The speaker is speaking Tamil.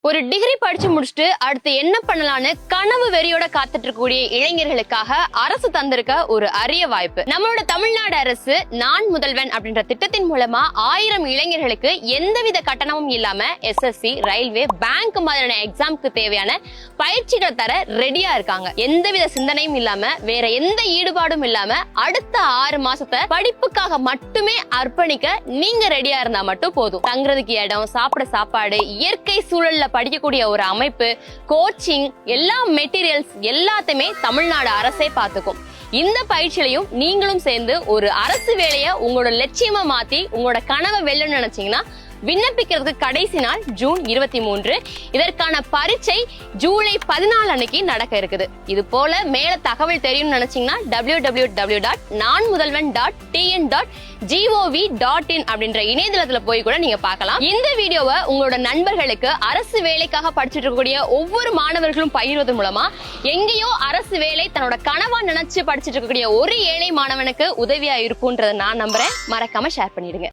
ஒரு டிகிரி படிச்சு முடிச்சுட்டு அடுத்து என்ன பண்ணலாம்னு கனவு வெறியோட காத்துட்டு இருக்கக்கூடிய இளைஞர்களுக்காக அரசு தந்திருக்க ஒரு அரிய வாய்ப்பு. நம்மளோட தமிழ்நாடு அரசு நான் முதல்வன் அப்படின்ற திட்டத்தின் மூலமா 1000 இளைஞர்களுக்கு எந்தவித கட்டணமும் இல்லாம SSC, ரயில்வே, பேங்க் மாதிரியான எக்ஸாம்க்கு தேவையான பயிற்சிகள் தர ரெடியா இருக்காங்க. எந்தவித சிந்தனையும் இல்லாம வேற எந்த ஈடுபாடும் இல்லாம அடுத்த 6 மாசத்தை படிப்புக்காக மட்டுமே அர்ப்பணிக்க நீங்க ரெடியா இருந்தா மட்டும் போதும். தங்குறதுக்கு இடம், சாப்பிட சாப்பாடு, இயற்கை சூழல்ல படிக்கக்கூடிய ஒரு அமைப்பு, கோச்சிங், எல்லா மெட்டீரியல்ஸ் எல்லாத்தையுமே தமிழ்நாடு அரசே பார்த்துக்கும். இந்த பயிற்சியிலையும் நீங்களும் சேர்ந்து ஒரு அரசு வேலையை உங்களோட லட்சியமா மாத்தி உங்களோட கனவை வெல்லணும்னு நினைச்சீங்கன்னா விண்ணப்பிக்கிறதுக்கு கடைசி நாள் ஜூன் 23. இதற்கான பரீட்சை ஜூலை 14 அன்னைக்கு நடக்க இருக்குது. இது போல மேல தகவல் தெரியும்னு நினைச்சீங்கன்னா www.nanmudalvan.tn.gov.in அப்படின்ற இணையதளத்துல போய் கூட நீங்க பார்க்கலாம். இந்த வீடியோவை உங்களோட நண்பர்களுக்கு அரசு வேலைக்காக படிச்சுட்டு இருக்கக்கூடிய ஒவ்வொரு மாணவர்களும் பகிர்வது மூலமா எங்கேயோ அரசு வேலை தன்னோட கனவா நினைச்சு படிச்சுட்டு இருக்கக்கூடிய ஒரு ஏழை மாணவனுக்கு உதவியா இருக்கும்ன்றதை நான் நம்புறேன். மறக்காம ஷேர் பண்ணிடுங்க.